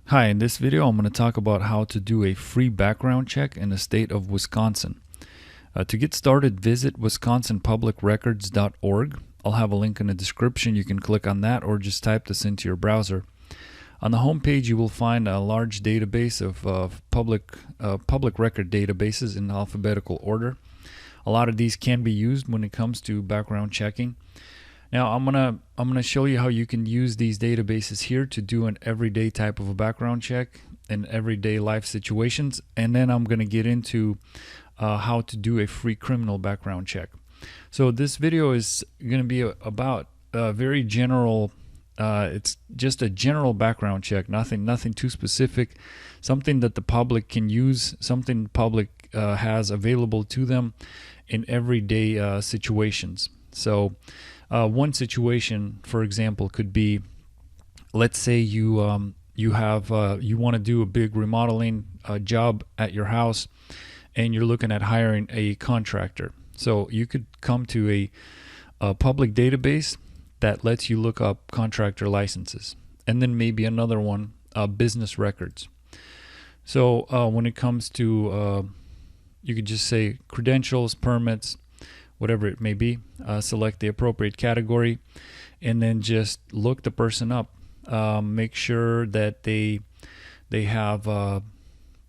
Hi, in this video I'm going to talk about how to do a free background check in the state of Wisconsin. To get started, visit wisconsinpublicrecords.org. I'll have a link in the description. You can click on that or just type this into your browser. On the home page you will find a large database of public record databases in alphabetical order. A lot of these can be used when it comes to background checking. Now I'm gonna show you how you can use these databases here to do an everyday type of a background check in everyday life situations, and then I'm gonna get into how to do a free criminal background check. So this video is gonna be about a very general. It's just a general background check, nothing too specific, something that the public can use, something the public has available to them in everyday situations. So one situation, for example, could be, let's say you want to do a big remodeling job at your house, and you're looking at hiring a contractor. So you could come to a public database that lets you look up contractor licenses, and then maybe another one, business records. So when it comes to, you could just say credentials, permits, whatever it may be, select the appropriate category, and then just look the person up. Make sure that they have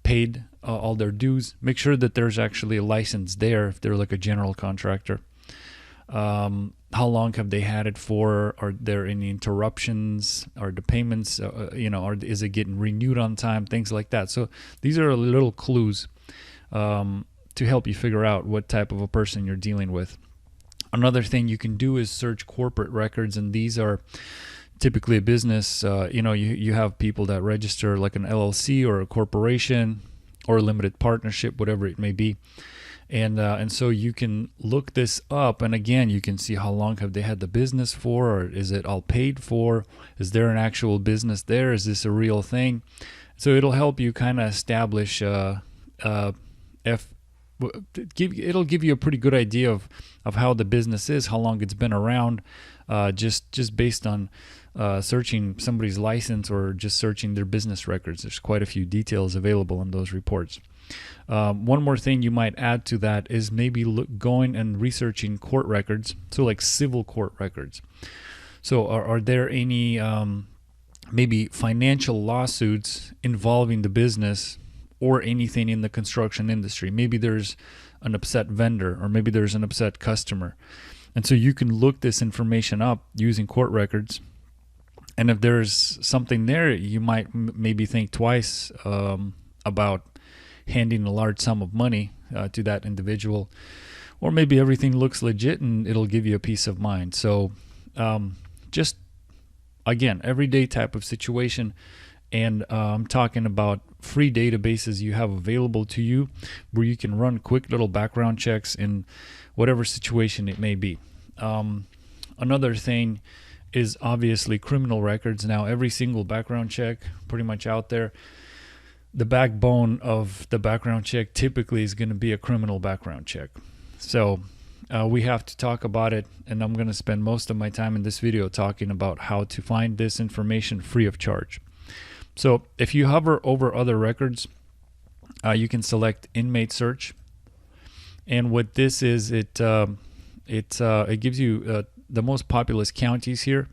paid all their dues. Make sure that there's actually a license there if they're like a general contractor. How long have they had it for? Are there any interruptions? Are the payments, is it getting renewed on time? Things like that. So these are little clues to help you figure out what type of a person you're dealing with. Another thing you can do is search corporate records, and these are typically a business. You have people that register like an LLC or a corporation or a limited partnership, whatever it may be. And so you can look this up, and again, you can see how long have they had the business for, or is it all paid for? Is there an actual business there? Is this a real thing? So it'll help you kind of establish it'll give you a pretty good idea of how the business is, how long it's been around, just based on searching somebody's license or just searching their business records. There's quite a few details available in those reports. One more thing you might add to that is maybe going and researching court records, so like civil court records. So are there any maybe financial lawsuits involving the business or anything in the construction industry? Maybe there's an upset vendor, or maybe there's an upset customer. And so you can look this information up using court records. And if there's something there, you might maybe think twice about handing a large sum of money to that individual. Or maybe everything looks legit and it'll give you a peace of mind. So just, again, everyday type of situation. And I'm talking about free databases you have available to you where you can run quick little background checks in whatever situation it may be. Another thing is obviously criminal records. Now, every single background check pretty much out there, the backbone of the background check typically is going to be a criminal background check. So we have to talk about it, and I'm going to spend most of my time in this video talking about how to find this information free of charge. So if you hover over other records, you can select inmate search, and what this is, it gives you the most populous counties here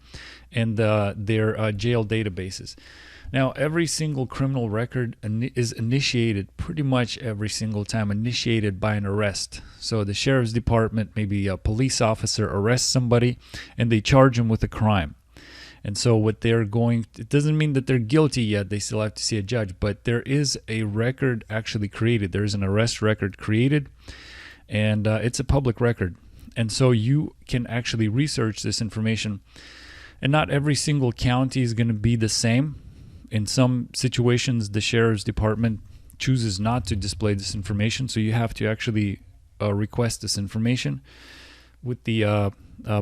and their jail databases. Now, every single criminal record is initiated pretty much every single time initiated by an arrest. So the sheriff's department, maybe a police officer, arrests somebody and they charge them with a crime. And so what they're going, it doesn't mean that they're guilty yet. They still have to see a judge, but there is a record actually created. There's an arrest record created, and it's a public record. And so you can actually research this information. And not every single county is going to be the same. In some situations, the sheriff's department chooses not to display this information. So you have to actually request this information with the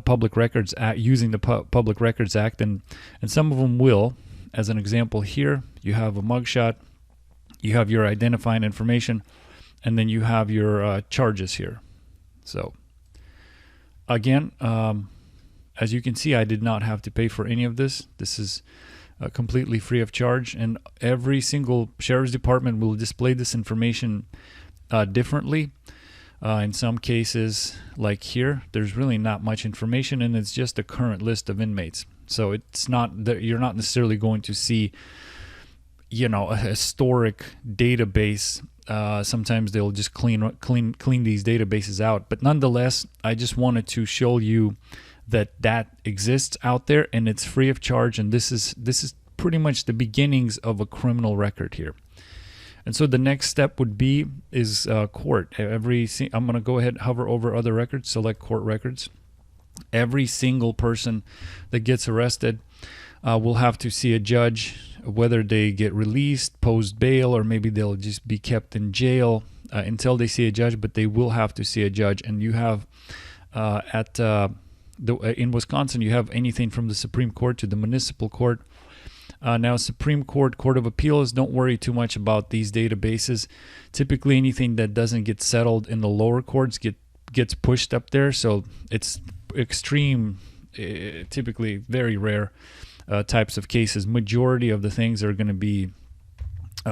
Public Records Act, using the Public Records Act, and some of them will. As an example here, you have a mugshot, you have your identifying information, and then you have your charges here. So again, as you can see, I did not have to pay for any of this. This is completely free of charge. And every single sheriff's department will display this information differently. In some cases, like here, there's really not much information, and it's just a current list of inmates. So it's not that you're not necessarily going to see, a historic database. Sometimes they'll just clean these databases out. But nonetheless, I just wanted to show you that exists out there, and it's free of charge. And this is pretty much the beginnings of a criminal record here. And so the next step is court. I'm going to go ahead and hover over other records, select court records. Every single person that gets arrested will have to see a judge, whether they get released, post bail, or maybe they'll just be kept in jail until they see a judge, but they will have to see a judge. And you have in Wisconsin, you have anything from the Supreme Court to the municipal court. Now, Supreme Court, Court of Appeals, don't worry too much about these databases. Typically, anything that doesn't get settled in the lower courts gets pushed up there. So it's extreme, typically very rare types of cases. Majority of the things are going to be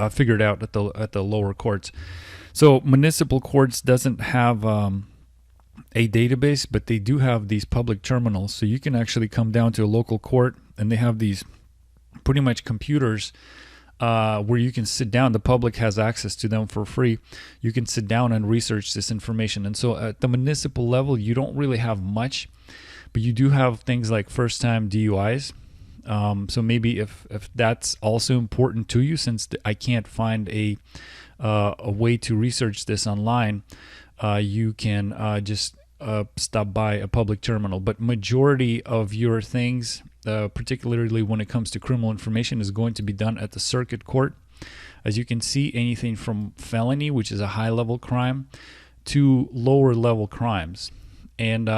figured out at the lower courts. So municipal courts doesn't have a database, but they do have these public terminals. So you can actually come down to a local court, and they have these pretty much computers where you can sit down. The public has access to them for free. You can sit down and research this information. And so at the municipal level, you don't really have much, but you do have things like first-time DUIs. So maybe if that's also important to you, since I can't find a way to research this online, you can just stop by a public terminal. But majority of your things, particularly when it comes to criminal information, is going to be done at the circuit court. As you can see, anything from felony, which is a high-level crime, to lower-level crimes. And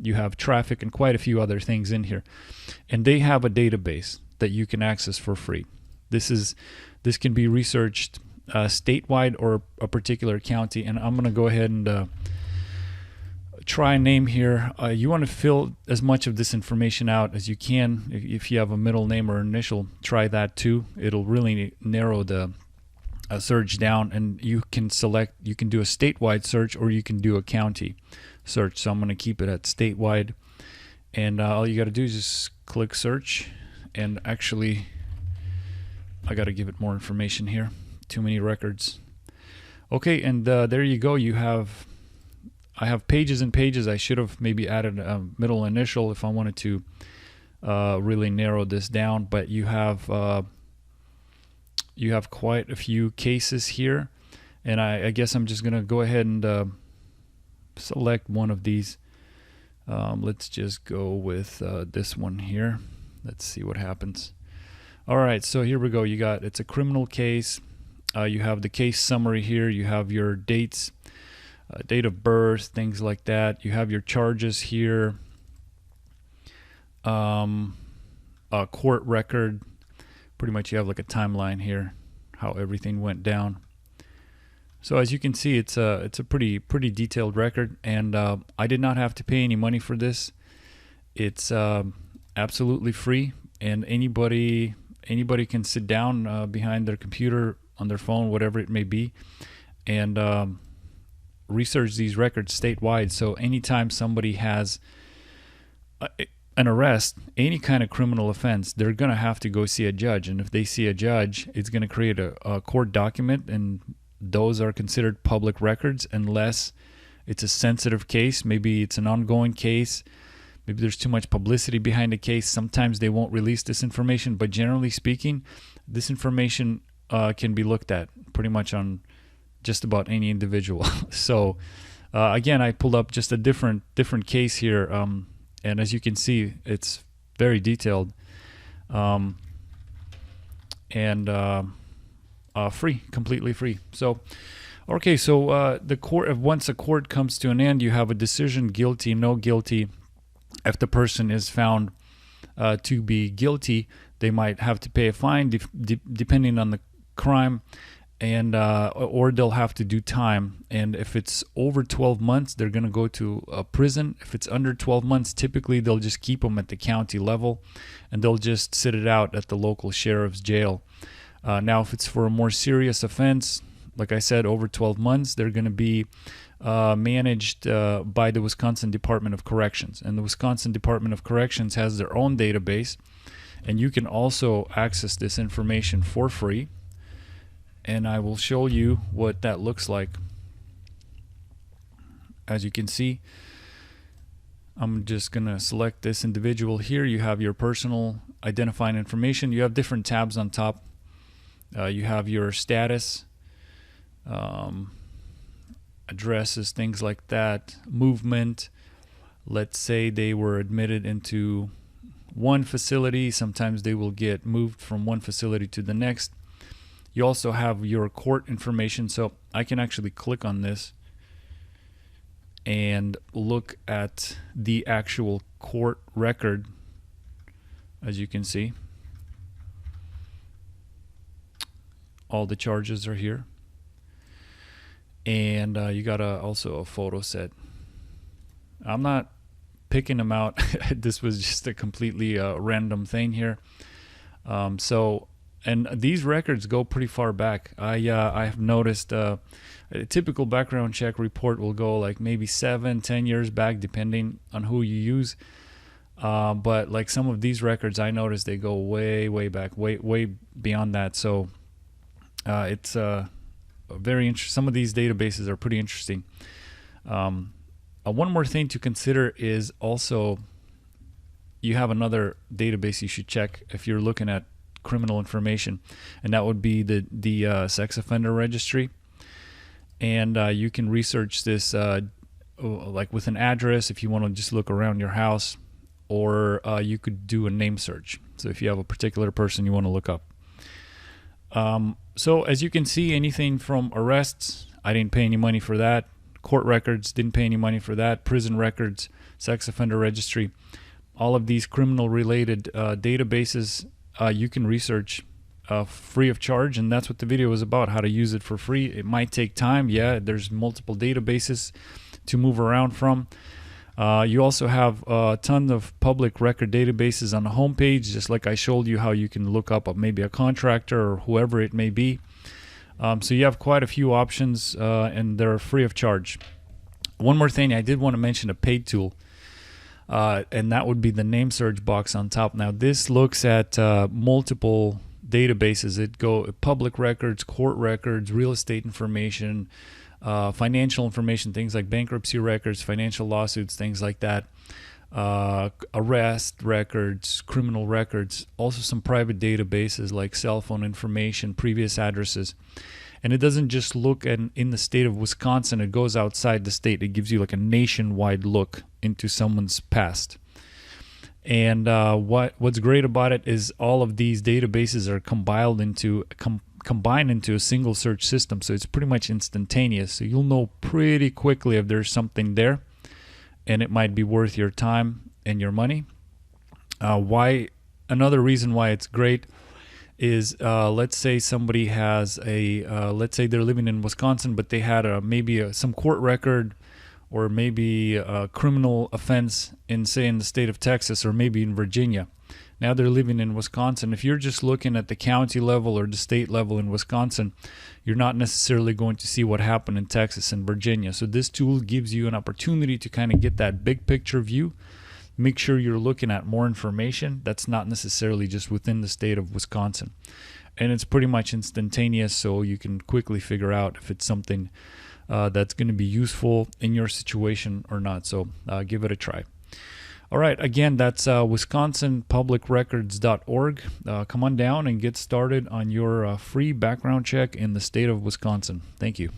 you have traffic and quite a few other things in here. And they have a database that you can access for free. This can be researched statewide or a particular county. And I'm going to go ahead and try a name here. You want to fill as much of this information out as you can. If you have a middle name or initial, try that too. It'll really narrow the search down, and you can do a statewide search, or you can do a county search. So I'm going to keep it at statewide, and all you got to do is just click search. And actually, I got to give it more information here. Too many records. Okay, and there you go. I have pages and pages. I should have maybe added a middle initial if I wanted to really narrow this down. But you have quite a few cases here, and I guess I'm just gonna go ahead and select one of these. Let's just go with this one here. Let's see what happens. All right, so here we go. It's a criminal case. You have the case summary here. You have your dates. Date of birth, things like that. You have your charges here. A court record. Pretty much you have like a timeline here, how everything went down. So as you can see, it's a pretty detailed record, and I did not have to pay any money for this. It's absolutely free, and anybody can sit down behind their computer, on their phone, whatever it may be, and research these records statewide. So anytime somebody has an arrest, any kind of criminal offense, they're going to have to go see a judge. And if they see a judge, it's going to create a court document, and those are considered public records unless it's a sensitive case. Maybe it's an ongoing case. Maybe there's too much publicity behind the case. Sometimes they won't release this information, but generally speaking, this information can be looked at pretty much on just about any individual. So again, I pulled up just a different case here, and as you can see, it's very detailed, and free, completely free. So okay, so the court, once a court comes to an end, you have a decision: guilty, no guilty. If the person is found to be guilty, they might have to pay a fine depending on the crime. and or they'll have to do time. And if it's over 12 months, they're going to go to a prison. If it's under 12 months, typically they'll just keep them at the county level, and they'll just sit it out at the local sheriff's jail. Now, if it's for a more serious offense, like I said, over 12 months, they're going to be managed by the Wisconsin Department of Corrections. And the Wisconsin Department of Corrections has their own database, and you can also access this information for free. And I will show you what that looks like. As you can see, I'm just going to select this individual here. You have your personal identifying information. You have different tabs on top. You have your status, addresses, things like that, movement. Let's say they were admitted into one facility. Sometimes they will get moved from one facility to the next. You also have your court information, so I can actually click on this and look at the actual court record. As you can see, all the charges are here, and you got also a photo set. I'm not picking them out. This was just a completely random thing here. And these records go pretty far back. I have noticed a typical background check report will go like maybe 7-10 years back, depending on who you use. But like some of these records, I noticed they go way back, way beyond that. So it's very interesting. Some of these databases are pretty interesting. One more thing to consider is also you have another database you should check if you're looking at criminal information, and that would be the sex offender registry. And you can research this like with an address if you want to just look around your house, or you could do a name search. So if you have a particular person you want to look up. So as you can see, anything from arrests, I didn't pay any money for that. Court records, didn't pay any money for that. Prison records, sex offender registry, all of these criminal related databases you can research free of charge, and that's what the video is about, how to use it for free. It might take time. Yeah, there's multiple databases to move around from. You also have a ton of public record databases on the homepage, just like I showed you how you can look up maybe a contractor or whoever it may be. So you have quite a few options, and they're free of charge. One more thing, I did want to mention a paid tool. And that would be the name search box on top. Now this looks at multiple databases. It go public records, court records, real estate information, financial information, things like bankruptcy records, financial lawsuits, things like that, arrest records, criminal records, also some private databases like cell phone information, previous addresses. And it doesn't just look in the state of Wisconsin, it goes outside the state. It gives you like a nationwide look into someone's past. And what's great about it is all of these databases are combined into a single search system. So it's pretty much instantaneous. So you'll know pretty quickly if there's something there, and it might be worth your time and your money. Another reason why it's great is let's say somebody has let's say they're living in Wisconsin, but they had maybe some court record, or maybe a criminal offense in the state of Texas, or maybe in Virginia. Now they're living in Wisconsin. If you're just looking at the county level or the state level in Wisconsin, you're not necessarily going to see what happened in Texas and Virginia. So this tool gives you an opportunity to kind of get that big picture view. Make sure you're looking at more information that's not necessarily just within the state of Wisconsin. And it's pretty much instantaneous, so you can quickly figure out if it's something that's going to be useful in your situation or not. So give it a try. All right, again, that's wisconsinpublicrecords.org. Come on down and get started on your free background check in the state of Wisconsin. Thank you.